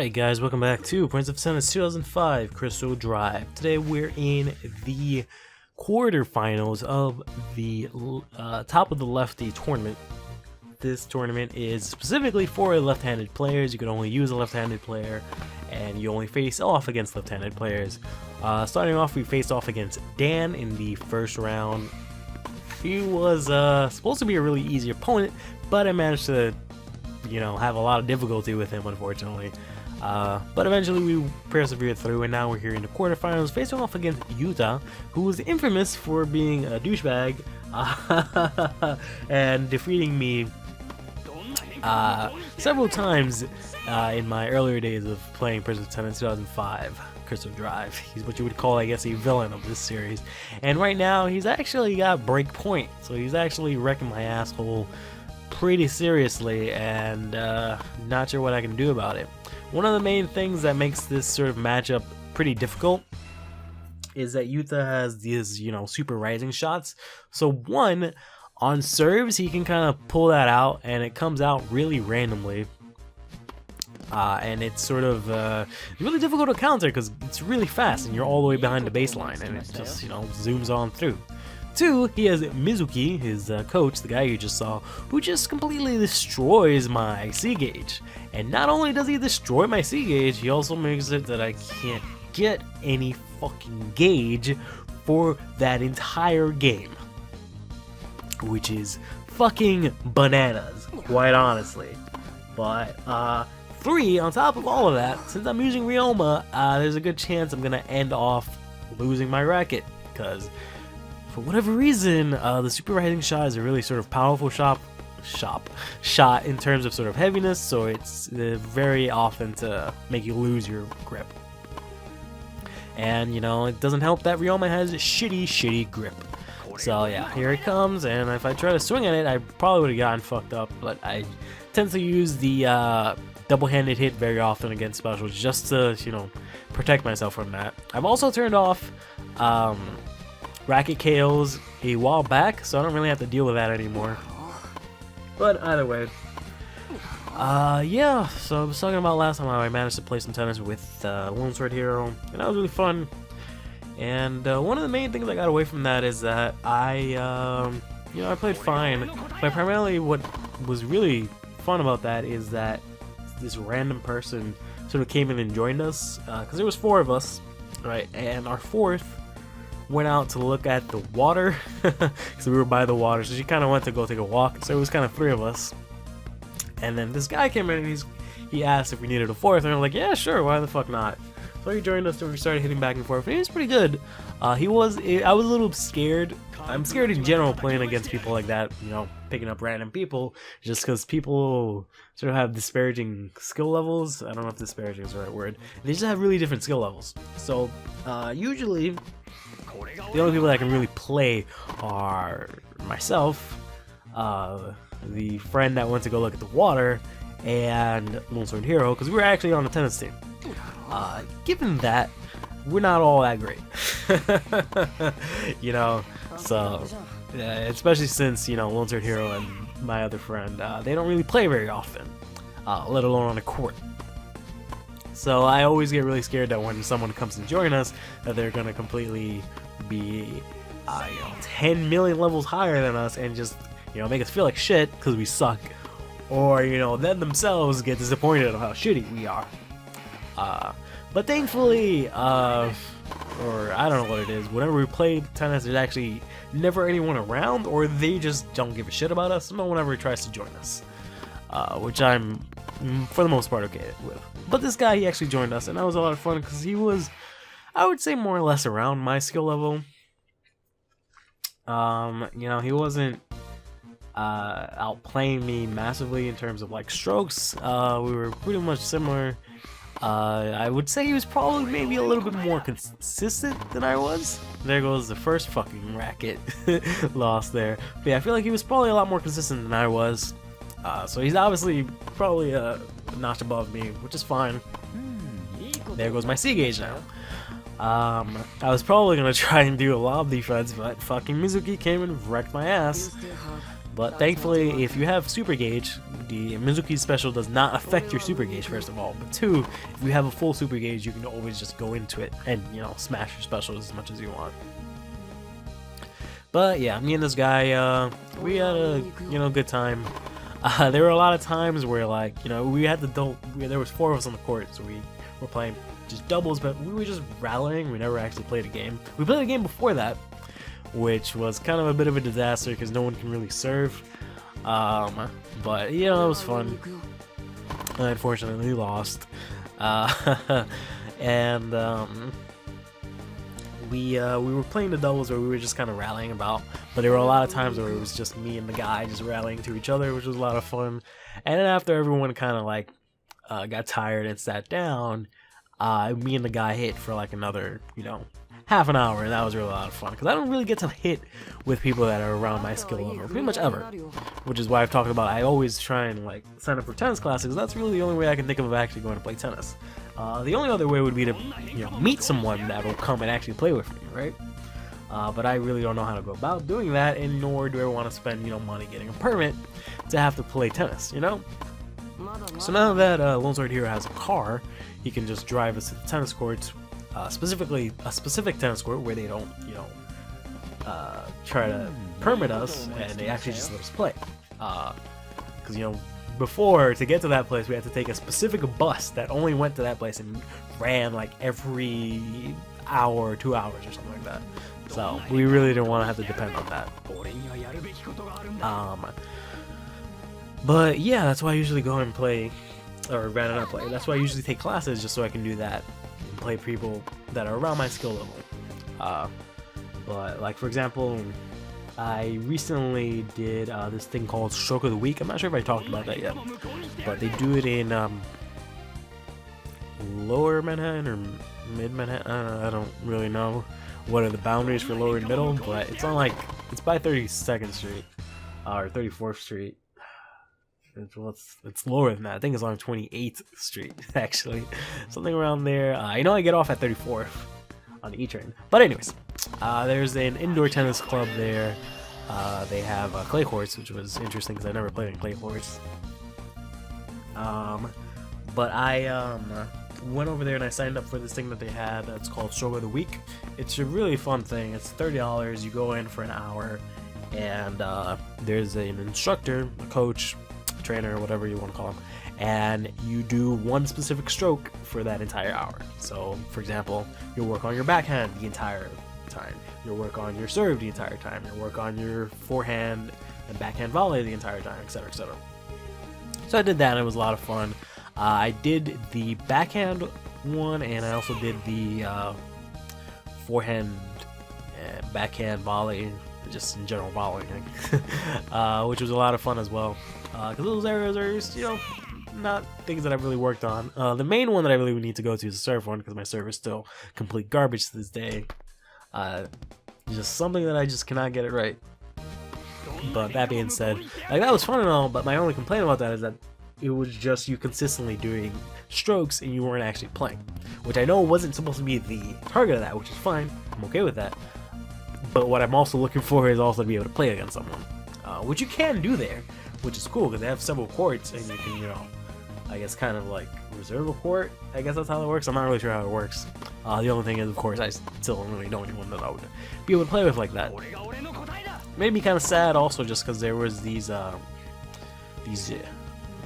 Alright guys, welcome back to Prince of Tennis 2005 Crystal Drive. Today we're in the quarterfinals of the top of the Lefty Tournament. This tournament is specifically for left-handed players. You can only use a left-handed player and you only face off against left-handed players. Starting off, we faced off against Dan in the first round. He was supposed to be a really easy opponent, but I managed to have a lot of difficulty with him, unfortunately. But eventually we persevered through, and now we're here in the quarterfinals facing off against Yuta, who is infamous for being a douchebag and defeating me several times in my earlier days of playing Prince of Tennis 2005 Crystal Drive. He's what you would call, I guess, a villain of this series. And right now he's actually got break point, so he's actually wrecking my asshole pretty seriously, and not sure what I can do about it. One of the main things that makes this sort of matchup pretty difficult is that Yuta has these, super rising shots. So one, on serves, he can kind of pull that out, and it comes out really randomly. And it's sort of really difficult to counter because it's really fast, and you're all the way behind the baseline, and it just, zooms on through. Two, he has Mizuki, his coach, the guy you just saw, who just completely destroys my C gauge. And not only does he destroy my C gauge, he also makes it that I can't get any fucking gauge for that entire game. Which is fucking bananas, quite honestly. But, three, on top of all of that, since I'm using Ryoma, there's a good chance I'm gonna end off losing my racket, because for whatever reason, the super rising shot is a really sort of powerful shot in terms of sort of heaviness, so it's very often to make you lose your grip. And it doesn't help that Ryoma has a shitty grip. So yeah, here it comes, and if I try to swing at it, I probably would have gotten fucked up, but I tend to use the double-handed hit very often against specials just to, protect myself from that. I've also turned off racket KOs a while back, so I don't really have to deal with that anymore. But either way, yeah, so I was talking about last time how I managed to play some tennis with Lone Sword Hero, and that was really fun. And one of the main things I got away from that is that I played fine, but primarily what was really fun about that is that this random person sort of came in and joined us, because there was four of us, right, and our fourth went out to look at the water, so we were by the water, so she kind of went to go take a walk, so it was kind of three of us. And then this guy came in and he asked if we needed a fourth, and I'm like, yeah, sure, why the fuck not? So he joined us and we started hitting back and forth, and he was pretty good. I was a little scared. I'm scared in general playing against people like that, picking up random people, just because people sort of have disparaging skill levels. I don't know if disparaging is the right word. They just have really different skill levels. So usually the only people that can really play are myself, the friend that went to go look at the water, and Lone Sword Hero, because we were actually on the tennis team. Given that, we're not all that great. So, especially since, Lone Sword Hero and my other friend, they don't really play very often, let alone on a court. So I always get really scared that when someone comes to join us, that they're gonna completely be 10 million levels higher than us and just make us feel like shit because we suck, or then themselves get disappointed of how shitty we are. But thankfully, or I don't know what it is, whenever we play tennis, there's actually never anyone around, or they just don't give a shit about us. No one ever tries to join us, which I'm for the most part okay with. But this guy, he actually joined us, and that was a lot of fun because he was, I would say, more or less around my skill level. He wasn't outplaying me massively in terms of like strokes. We were pretty much similar. I would say he was probably maybe a little bit more consistent than I was. There goes the first fucking racket lost there. But yeah, I feel like he was probably a lot more consistent than I was. So he's obviously probably a notch above me, which is fine. There goes my C gauge now. I was probably gonna try and do a lob defense, but fucking Mizuki came and wrecked my ass. But thankfully, if you have Super Gauge, the Mizuki special does not affect your Super Gauge, first of all. But two, if you have a full Super Gauge, you can always just go into it and, you know, smash your specials as much as you want. But yeah, me and this guy, we had a, you know, good time. There were a lot of times where, like, you know, we had there was 4 of us on the court, so we were playing just doubles, but we were just rallying. We never actually played a game. We played a game before that, which was kind of a bit of a disaster because no one can really serve. But you know, it was fun. I unfortunately lost. And we were playing the doubles where we were just kind of rallying about, but there were a lot of times where it was just me and the guy just rallying to each other, which was a lot of fun. And then after everyone kind of like got tired and sat down, me and the guy hit for like another, you know, half an hour, and that was really a lot of fun because I don't really get to hit with people that are around my skill level pretty much ever, which is why I've talked about I always try and like sign up for tennis classes. That's really the only way I can think of actually going to play tennis. The only other way would be to, you know, meet someone that will come and actually play with me, right? But I really don't know how to go about doing that, and nor do I want to spend, you know, money getting a permit to have to play tennis, you know? So now that CurlyHairedHero has a car, he can just drive us to the tennis courts, specifically a specific tennis court where they don't, you know, try to permit us, and they actually just let us play. Because, you know, before, to get to that place, we had to take a specific bus that only went to that place and ran like every hour, 2 hours or something like that. So we really didn't want to have to depend on that. But yeah, that's why I usually go and play, or rather not play, that's why I usually take classes, just so I can do that and play people that are around my skill level. But like, for example, I recently did this thing called Stroke of the Week. I'm not sure if I talked about that yet, but they do it in Lower Manhattan or Mid Manhattan. I don't really know what are the boundaries for Lower and Middle, but it's on like, it's by 32nd Street or 34th Street. It's lower than that. I think it's on 28th Street actually, something around there. I know I get off at 34th on the E train, but anyways, there's an indoor tennis club there. They have clay courts, which was interesting because I never played in clay courts. But I went over there and I signed up for this thing that they had that's called Stroke of the Week. It's a really fun thing. It's $30. You go in for an hour, and there's an instructor, a coach, trainer, whatever you want to call him, and you do one specific stroke for that entire hour. So, for example, you'll work on your backhand the entire time, you'll work on your serve the entire time, you'll work on your forehand and backhand volley the entire time, etc., etc. So I did that, and it was a lot of fun. I did the backhand one, and I also did the forehand and backhand volley, just in general volleying, which was a lot of fun as well. Because those areas are just, you know, not things that I've really worked on. The main one that I really need to go to is the serve one, because my serve is still complete garbage to this day. Just something that I just cannot get it right. But that being said, like, that was fun and all, but my only complaint about that is that it was just you consistently doing strokes and you weren't actually playing, which I know wasn't supposed to be the target of that, which is fine. I'm okay with that. But what I'm also looking for is also to be able to play against someone, which you can do there, which is cool because they have several courts and you can, you know, I guess kind of like reserve a court. I guess that's how it works. I'm not really sure how it works. The only thing is, of course, I still don't really know anyone that I would be able to play with like that. Made me kind of sad also, just because there was these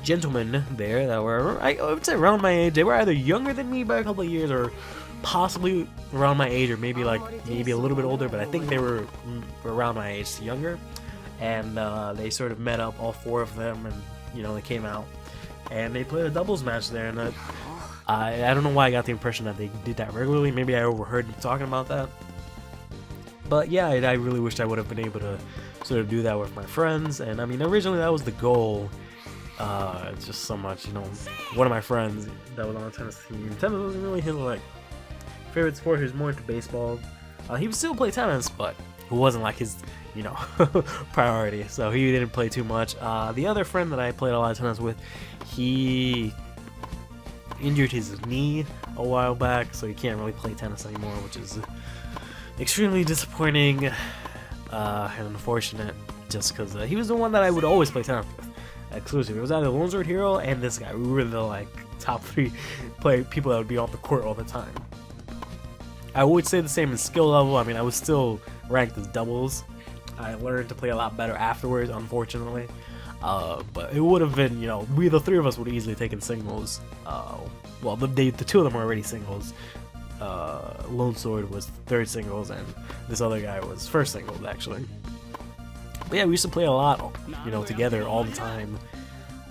gentlemen there that were, I would say, around my age. They were either younger than me by a couple of years, or possibly around my age, or maybe a little bit older. But I think they were around my age, younger. And they sort of met up, all 4 of them, and you know, they came out and they played a doubles match there. And I don't know why I got the impression that they did that regularly. Maybe I overheard them talking about that. But yeah, I really wished I would have been able to sort of do that with my friends. And I mean, originally that was the goal. It's just so much, you know, one of my friends that was on the tennis team. Tennis wasn't really his like favorite sport. He was more into baseball. He would still play tennis, but it wasn't like his, you know, priority. So he didn't play too much. The other friend that I played a lot of tennis with, he injured his knee a while back, so he can't really play tennis anymore, which is extremely disappointing and unfortunate. just because he was the one that I would always play tennis with. Exclusive. It was either Lone Sword Hero and this guy. We were the like top 3 people that would be on the court all the time. I would say the same in skill level. I mean, I was still ranked as doubles. I learned to play a lot better afterwards, unfortunately. But it would have been, you know, the 3 of us would have easily taken singles. Well, the 2 of them were already singles. Lone Sword was 3rd singles, and this other guy was 1st singles, actually. But yeah, we used to play a lot, you know, together all the time.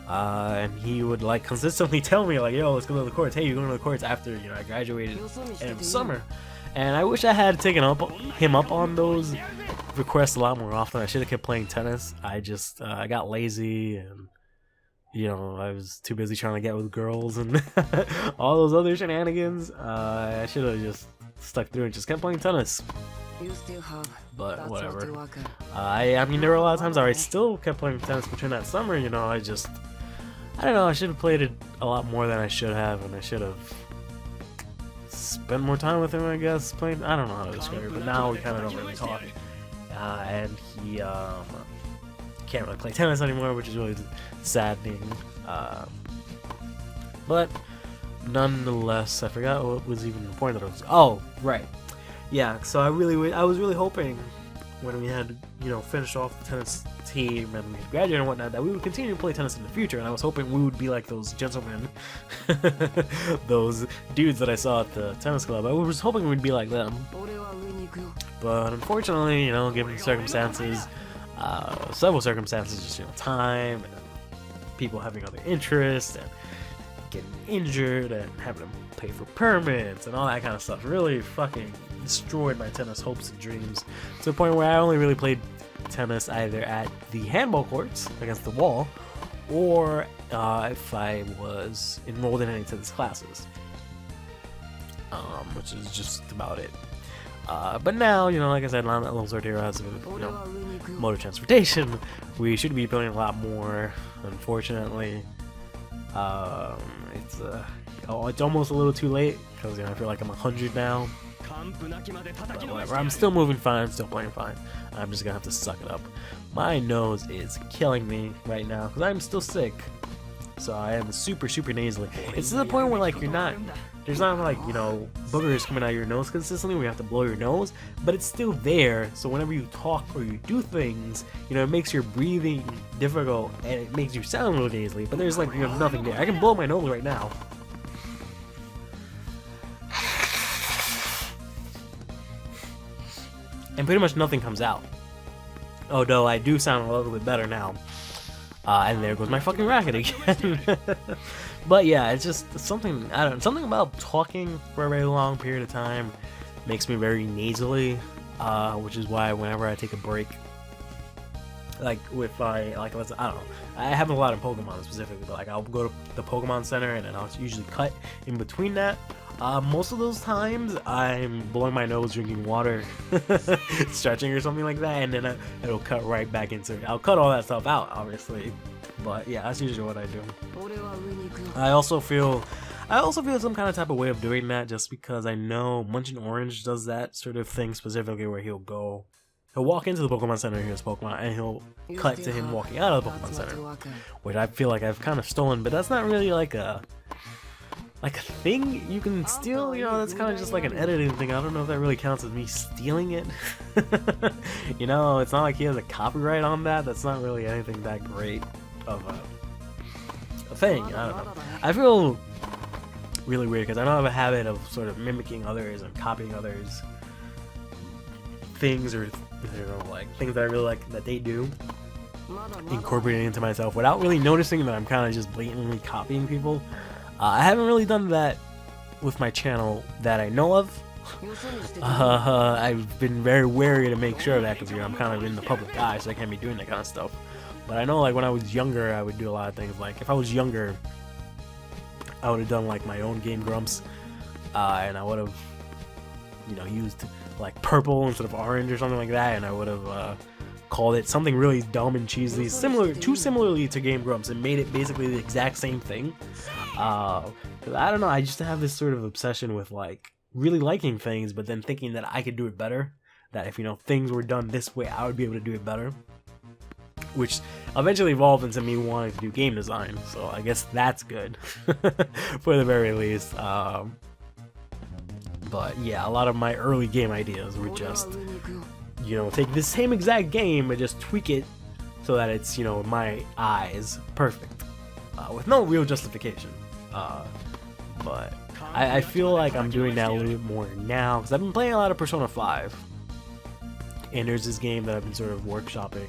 And he would like consistently tell me like, yo, let's go to the courts. Hey, you're going to the courts after, you know, I graduated in the summer. And I wish I had taken him up on those requests a lot more often. I should have kept playing tennis. I just I got lazy, and you know, I was too busy trying to get with girls and all those other shenanigans. I should have just stuck through and just kept playing tennis. But whatever. I mean, there were a lot of times I still kept playing tennis between that summer. You know, I don't know. I should have played it a lot more than I should have, and I should have spent more time with him, I guess. Playing, I don't know how to describe it, but now we kind of don't really talk. And he can't really play tennis anymore, which is really saddening. But nonetheless, I forgot what was even the point that I was. Oh, right. Yeah, so I was really hoping when we had, you know, finished off the tennis team and we graduated and whatnot, that we would continue to play tennis in the future, and I was hoping we would be like those gentlemen, those dudes that I saw at the tennis club. I was hoping we'd be like them. But unfortunately, you know, given the circumstances, several circumstances, just, you know, time, and people having other interests, and getting injured, and having to pay for permits, and all that kind of stuff, really fucking destroyed my tennis hopes and dreams to the point where I only really played tennis either at the handball courts against the wall, or if I was enrolled in any tennis classes, which is just about it. But now, you know, like I said, Lone Sword Hero has, you know, motor transportation. We should be playing a lot more. Unfortunately, it's almost a little too late because, you know, I feel like I'm 100 now. But whatever, I'm still moving fine, I'm still playing fine. I'm just gonna have to suck it up. My nose is killing me right now because I'm still sick. So I am super nasally. It's to the point where like there's not like, you know, boogers coming out of your nose consistently where you have to blow your nose, but it's still there. So whenever you talk or you do things, you know, it makes your breathing difficult and it makes you sound really nasally, but there's like, you know, nothing there. I can blow my nose right now. And pretty much nothing comes out. Although I do sound a little bit better now. And there goes my fucking racket again. But yeah, it's just something, I don't know, something about talking for a very long period of time makes me very nasally, which is why whenever I take a break, like if I don't know, I haven't a lot of Pokemon specifically, but like I'll go to the Pokemon Center and then I'll usually cut in between that. Most of those times I'm blowing my nose, drinking water, stretching or something like that, and then it'll cut right back into it. I'll cut all that stuff out, obviously, but yeah, that's usually what I do. I also feel some kind of type of way of doing that just because I know Munchin Orange does that sort of thing specifically where he'll walk into the Pokemon Center and here's Pokemon, and he'll cut to him walking out of the Pokemon Center, which I feel like I've kind of stolen, but that's not really like a thing you can steal, you know, that's kind of just like an editing thing. I don't know if that really counts as me stealing it. You know, it's not like he has a copyright on that. That's not really anything that great of a thing. I don't know. I feel really weird because I don't have a habit of sort of mimicking others and copying others things, or, you know, like things that I really like that they do, incorporating into myself without really noticing that I'm kind of just blatantly copying people. I haven't really done that with my channel that I know of. I've been very wary to make sure of that because, you know, I'm kind of in the public eye, so I can't be doing that kind of stuff. But I know, like, when I was younger, I would do a lot of things. Like, if I was younger, I would have done, like, my own Game Grumps, and I would have, you know, used, like, purple instead of orange or something like that, and I would have called it something really dumb and cheesy, similarly to Game Grumps, and made it basically the exact same thing. Because I don't know, I just have this sort of obsession with, like, really liking things, but then thinking that I could do it better. That if, you know, things were done this way, I would be able to do it better. which eventually evolved into me wanting to do game design. So I guess that's good for the very least. But yeah, a lot of my early game ideas were just, you know, take the same exact game and just tweak it so that it's, you know, in my eyes, perfect, with no real justification. But I feel like I'm doing that a little bit more now, because I've been playing a lot of Persona 5, and there's this game that I've been sort of workshopping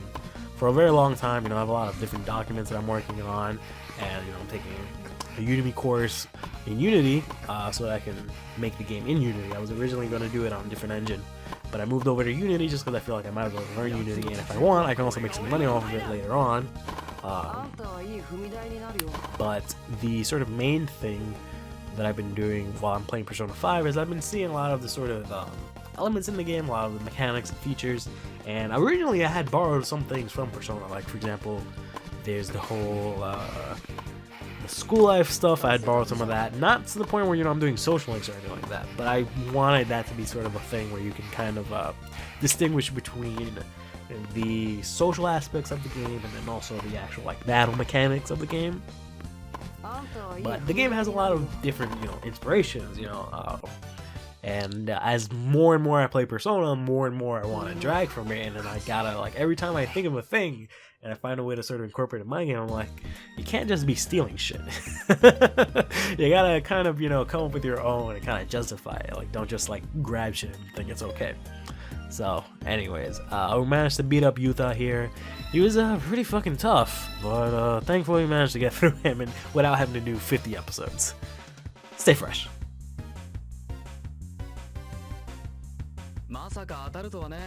for a very long time. You know, I have a lot of different documents that I'm working on, and, you know, I'm taking a Udemy course in Unity so that I can make the game in Unity. I was originally going to do it on a different engine, but I moved over to Unity just because I feel like I might as well learn Unity, and if I want, I can also make some money off of it later on. But the sort of main thing that I've been doing while I'm playing Persona 5 is I've been seeing a lot of the sort of elements in the game, a lot of the mechanics and features, and originally I had borrowed some things from Persona, like for example, there's the whole the school life stuff. I had borrowed some of that, not to the point where, you know, I'm doing social links or anything like that, but I wanted that to be sort of a thing where you can kind of distinguish between the social aspects of the game and then also the actual like battle mechanics of the game. But the game has a lot of different, you know, inspirations, you know, and as more and more I play Persona, more and more I want to drag from it, and then I gotta, like, every time I think of a thing and I find a way to sort of incorporate it in my game, I'm like, you can't just be stealing shit. You gotta kind of, you know, come up with your own and kind of justify it. Like, don't just like grab shit and think it's okay. So, anyways, we managed to beat up Yuta here. He was pretty fucking tough, but thankfully we managed to get through him and without having to do 50 episodes. Stay fresh. まさか当たるとはね。